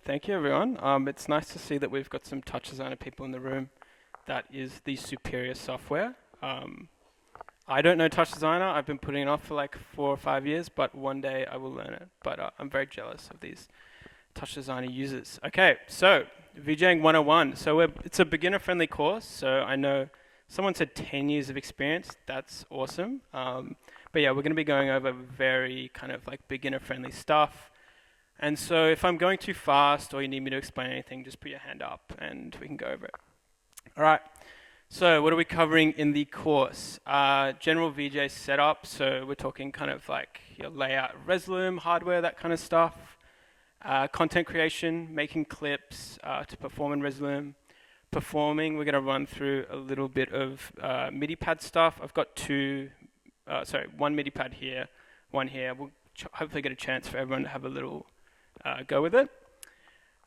Thank you, everyone. It's nice to see that we've got some touch designer people in the room. That is the superior software. I don't know touch designer. I've been putting it off for like 4 or 5 years, but one day I will learn it. But I'm very jealous of these touch designer users. Okay, so VJing 101. So it's a beginner-friendly course. So I know someone said 10 years of experience. That's awesome. But yeah, we're going to be going over very kind of like beginner-friendly stuff. And so if I'm going too fast or you need me to explain anything, just put your hand up and we can go over it. All right. So what are we covering in the course? General VJ setup. So we're talking kind of like your layout, Resolume, hardware, that kind of stuff. Content creation, making clips to perform in Resolume. Performing, we're going to run through a little bit of MIDI pad stuff. I've got one MIDI pad here, one here. We'll hopefully get a chance for everyone to have a little go with it.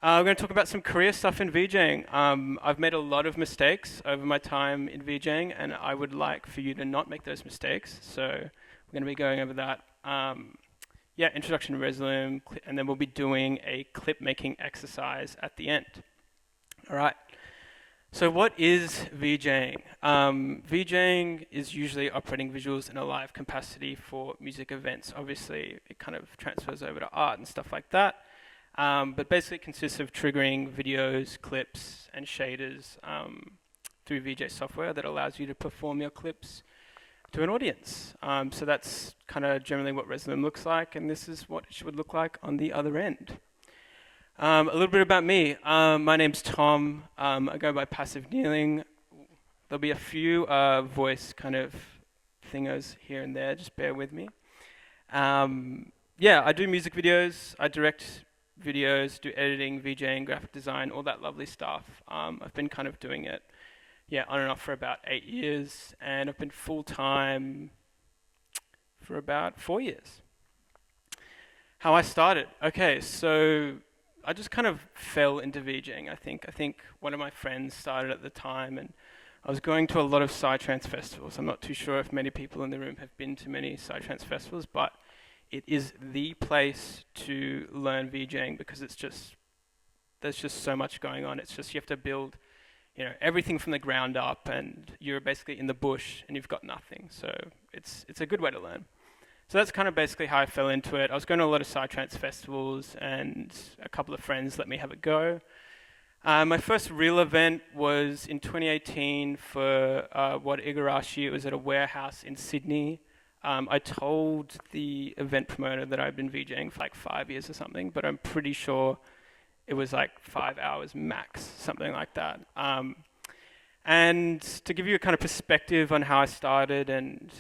We're going to talk about some career stuff in VJing. I've made a lot of mistakes over my time in VJing, and I would like for you to not make those mistakes. So we're going to be going over that. Introduction to Resolume, and then we'll be doing a clip making exercise at the end. All right. So what is VJing? VJing is usually operating visuals in a live capacity for music events. Obviously, it kind of transfers over to art and stuff like that. But basically it consists of triggering videos, clips, and shaders through VJ software that allows you to perform your clips to an audience. So that's kind of generally what Resolume looks like, and this is what it should look like on the other end. A little bit about me. My name's Tom. I go by Passive Kneeling. There'll be a few voice kind of thingos here and there. Just bear with me. I do music videos. I direct videos, do editing, VJing, graphic design, all that lovely stuff. I've been kind of doing it, on and off for about 8 years, and I've been full-time for about 4 years. How I started. Okay, so I just kind of fell into VJing, I think. I think one of my friends started at the time, and I was going to a lot of Psytrance festivals. I'm not too sure if many people in the room have been to many Psytrance festivals, but it is the place to learn VJing because there's just so much going on. It's just you have to build, everything from the ground up, and you're basically in the bush and you've got nothing. So it's a good way to learn. So that's kind of basically how I fell into it. I was going to a lot of Psytrance festivals, and a couple of friends let me have a go. My first real event was in 2018 for Wat Igarashi. It was at a warehouse in Sydney. I told the event promoter that I'd been VJing for like 5 years or something, but I'm pretty sure it was like 5 hours max, something like that. And to give you a kind of perspective on how I started and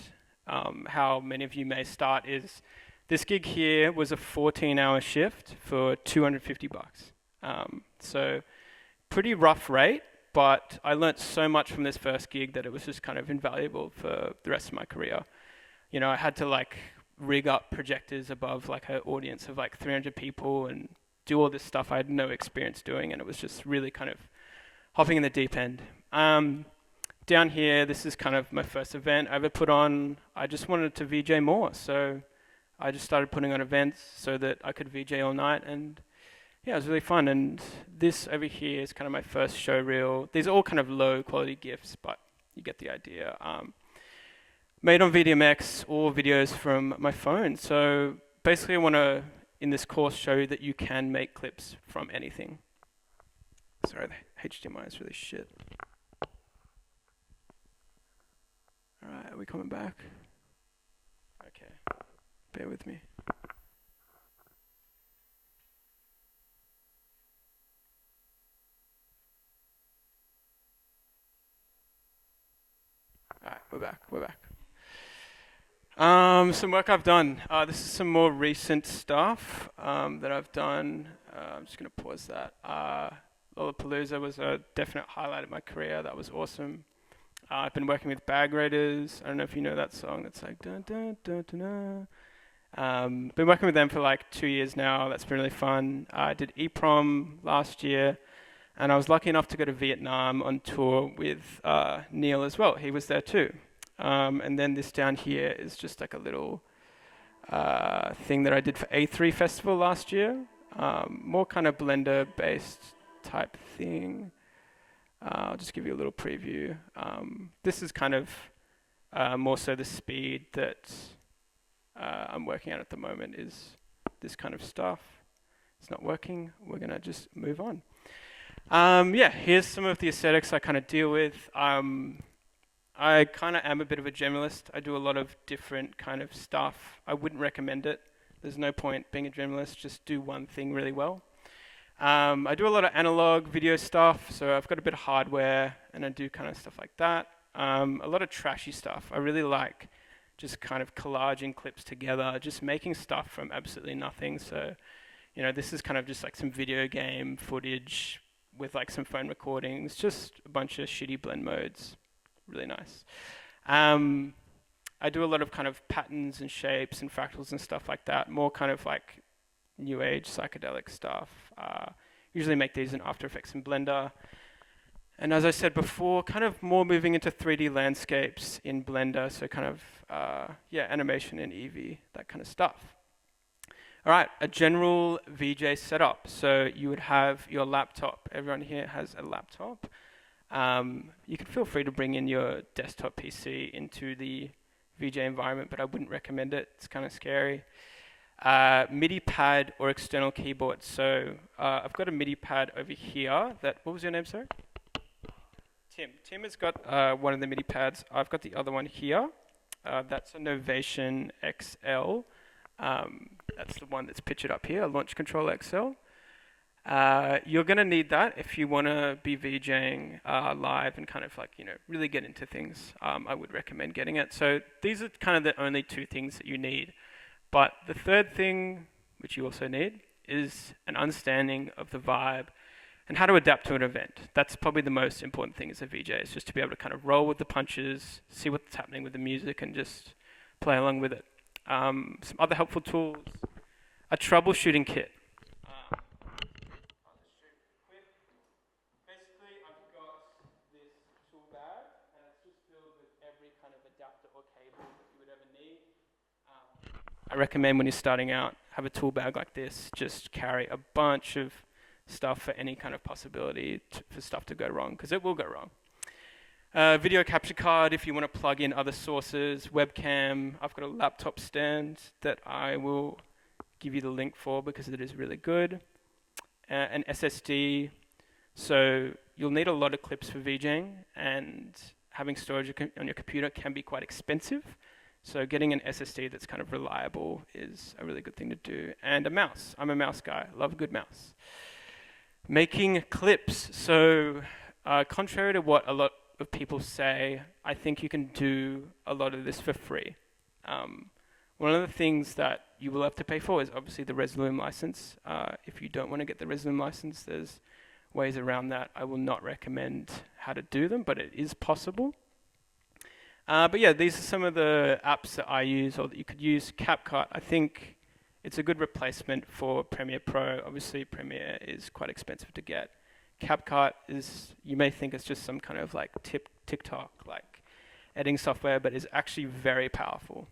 how many of you may start is this gig here was a 14-hour shift for $250. So pretty rough rate, but I learnt so much from this first gig that it was just kind of invaluable for the rest of my career. I had to like rig up projectors above like an audience of like 300 people and do all this stuff I had no experience doing, and it was just really kind of hopping in the deep end. Down here, this is kind of my first event I ever put on. I just wanted to VJ more, so I just started putting on events so that I could VJ all night, and it was really fun. And this over here is kind of my first show reel. These are all kind of low quality GIFs, but you get the idea. Made on VDMX, all videos from my phone. So basically I want to, in this course, show you that you can make clips from anything. Sorry, the HDMI is really shit. All right, are we coming back? Okay, bear with me. All right, we're back. Some work I've done. This is some more recent stuff that I've done. I'm just going to pause that. Lollapalooza was a definite highlight of my career. That was awesome. I've been working with Bag Raiders. I don't know if you know that song. That's like dun dun dun dun dun. Been working with them for like 2 years now. That's been really fun. I did EPROM last year, and I was lucky enough to go to Vietnam on tour with Neil as well. He was there too. And then this down here is just like a little thing that I did for A3 Festival last year. More kind of Blender-based type thing. I'll just give you a little preview. This is kind of more so the speed that I'm working at the moment is this kind of stuff. It's not working. We're going to just move on. Yeah, here's some of the aesthetics I kind of deal with. I kind of am a bit of a generalist. I do a lot of different kind of stuff. I wouldn't recommend it. There's no point being a generalist. Just do one thing really well. I do a lot of analog video stuff, so I've got a bit of hardware, and I do kind of stuff like that. A lot of trashy stuff. I really like just kind of collaging clips together, just making stuff from absolutely nothing. So, you know, this is kind of just like some video game footage with like some phone recordings, just a bunch of shitty blend modes. Really nice. I do a lot of kind of patterns and shapes and fractals and stuff like that, more kind of like new age psychedelic stuff. Usually make these in After Effects and Blender. And as I said before, kind of more moving into 3D landscapes in Blender, so kind of, yeah, animation and Eevee, that kind of stuff. All right, a general VJ setup. So you would have your laptop. Everyone here has a laptop. You can feel free to bring in your desktop PC into the VJ environment, but I wouldn't recommend it. It's kind of scary. MIDI pad or external keyboard. So I've got a MIDI pad over here. What was your name, sir? Tim. Tim has got one of the MIDI pads. I've got the other one here. That's a Novation XL. That's the one that's pictured up here, a Launch Controller XL. You're going to need that if you want to be VJing live and kind of like, you know, really get into things. I would recommend getting it. So these are kind of the only two things that you need. But the third thing, which you also need, is an understanding of the vibe and how to adapt to an event. That's probably the most important thing as a VJ, is just to be able to kind of roll with the punches, see what's happening with the music, and just play along with it. Some other helpful tools, a troubleshooting kit. Basically, I've got this tool bag, and it's just filled with every kind of adapter or cable that you would ever need. I recommend when you're starting out, have a tool bag like this. Just carry a bunch of stuff for any kind of possibility for stuff to go wrong, because it will go wrong. Video capture card if you want to plug in other sources, webcam. I've got a laptop stand that I will give you the link for because it is really good. An SSD. So you'll need a lot of clips for VJing, and having storage on your computer can be quite expensive. So getting an SSD that's kind of reliable is a really good thing to do. And a mouse. I'm a mouse guy. Love a good mouse. Making clips. So contrary to what a lot of people say, I think you can do a lot of this for free. One of the things that you will have to pay for is obviously the Resolume license. If you don't want to get the Resolume license, there's ways around that. I will not recommend how to do them, but it is possible. But yeah, these are some of the apps that I use or that you could use. CapCut, I think it's a good replacement for Premiere Pro. Obviously, Premiere is quite expensive to get. CapCut is, you may think it's just some kind of like TikTok, like editing software, but it's actually very powerful.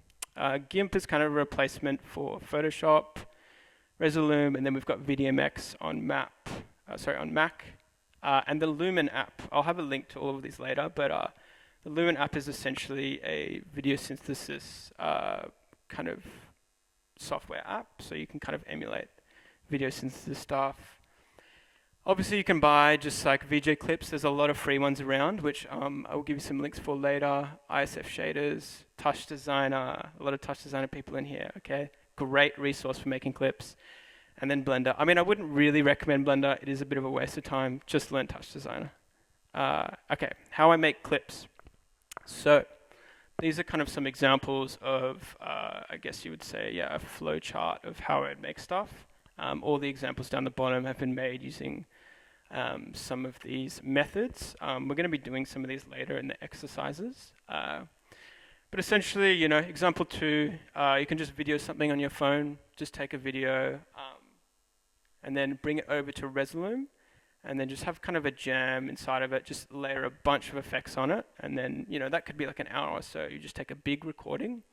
GIMP is kind of a replacement for Photoshop, Resolume, and then we've got VDMX on Mac. And the Lumen app. I'll have a link to all of these later, but the Lumen app is essentially a video synthesis kind of software app, so you can kind of emulate video synthesis stuff. Obviously, you can buy just like VJ clips. There's a lot of free ones around, which I will give you some links for later. ISF shaders, Touch Designer, a lot of Touch Designer people in here, okay? Great resource for making clips. And then Blender. I mean, I wouldn't really recommend Blender. It is a bit of a waste of time. Just learn Touch Designer. Okay, how I make clips. So these are kind of some examples of, I guess you would say, yeah, a flow chart of how I'd make stuff. All the examples down the bottom have been made using some of these methods. We're going to be doing some of these later in the exercises. But essentially, you know, example 2, you can just video something on your phone. Just take a video and then bring it over to Resolume, and then just have kind of a jam inside of it. Just layer a bunch of effects on it, and then, you know, that could be like an hour or so. You just take a big recording,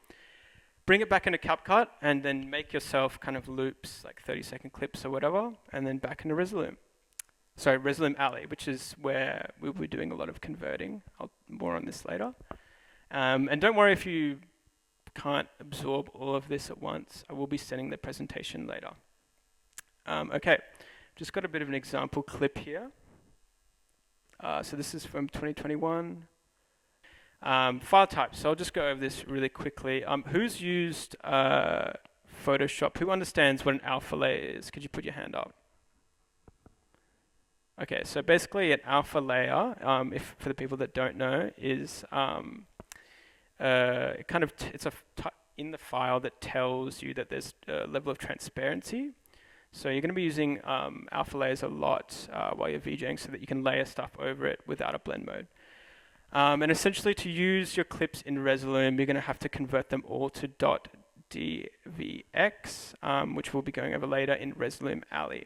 bring it back into CapCut and then make yourself kind of loops, like 30-second clips or whatever, and then back into Resolume. Sorry, Resolume Alley, which is where we'll be doing a lot of converting. More on this later. And don't worry if you can't absorb all of this at once. I will be sending the presentation later. Okay, just got a bit of an example clip here. So this is from 2021. File types, so I'll just go over this really quickly. Who's used Photoshop? Who understands what an alpha layer is? Could you put your hand up? Okay, so basically an alpha layer, if for the people that don't know, is it's in the file that tells you that there's a level of transparency. So you're going to be using alpha layers a lot while you're VJing so that you can layer stuff over it without a blend mode. And essentially to use your clips in Resolume, you're going to have to convert them all to .dvx, which we'll be going over later in Resolume Alley.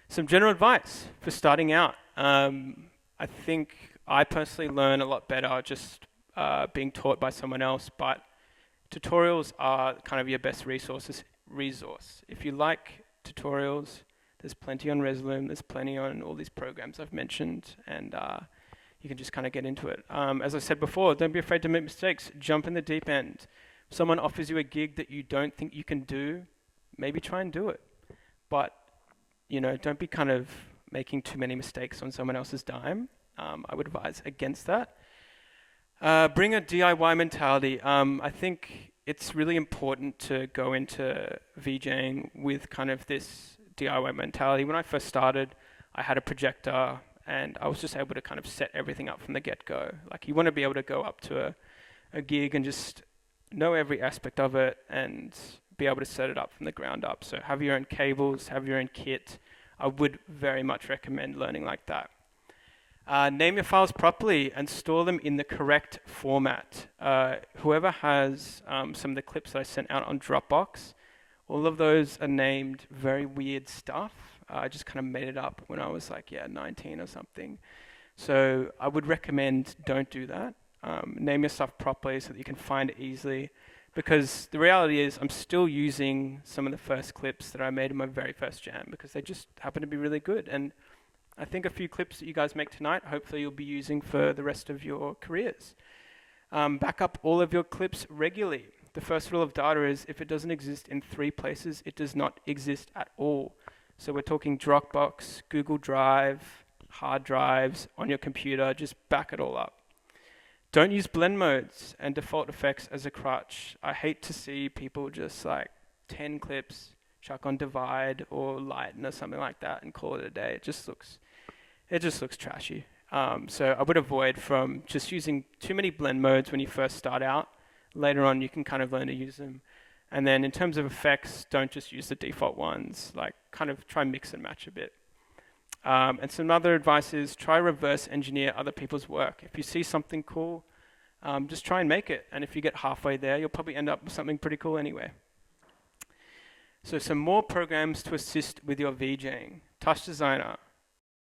Some general advice for starting out. I think I personally learn a lot better just being taught by someone else, but tutorials are kind of your best resource. If you like tutorials, there's plenty on Resolume, there's plenty on all these programs I've mentioned, and you can just kind of get into it. As I said before, don't be afraid to make mistakes. Jump in the deep end. If someone offers you a gig that you don't think you can do, maybe try and do it. But don't be kind of making too many mistakes on someone else's dime. I would advise against that. Bring a DIY mentality. I think it's really important to go into VJing with kind of this DIY mentality. When I first started, I had a projector and I was just able to kind of set everything up from the get-go. Like you want to be able to go up to a gig and just know every aspect of it and be able to set it up from the ground up. So have your own cables, have your own kit. I would very much recommend learning like that. Name your files properly and store them in the correct format. Whoever has some of the clips that I sent out on Dropbox, all of those are named very weird stuff. I just kind of made it up when I was 19 or something. So I would recommend don't do that. Name your stuff properly so that you can find it easily. Because the reality is I'm still using some of the first clips that I made in my very first jam because they just happen to be really good. And I think a few clips that you guys make tonight, hopefully you'll be using for the rest of your careers. Back up all of your clips regularly. The first rule of data is if it doesn't exist in 3 places, it does not exist at all. So we're talking Dropbox, Google Drive, hard drives, on your computer, just back it all up. Don't use blend modes and default effects as a crutch. I hate to see people just 10 clips, chuck on Divide or Lighten or something like that and call it a day. It just looks trashy. So I would avoid from just using too many blend modes when you first start out. Later on, you can kind of learn to use them. And then in terms of effects, don't just use the default ones. Kind of try mix and match a bit. And some other advice is try reverse engineer other people's work. If you see something cool, just try and make it. And if you get halfway there, you'll probably end up with something pretty cool anyway. So some more programs to assist with your VJing. Touch Designer.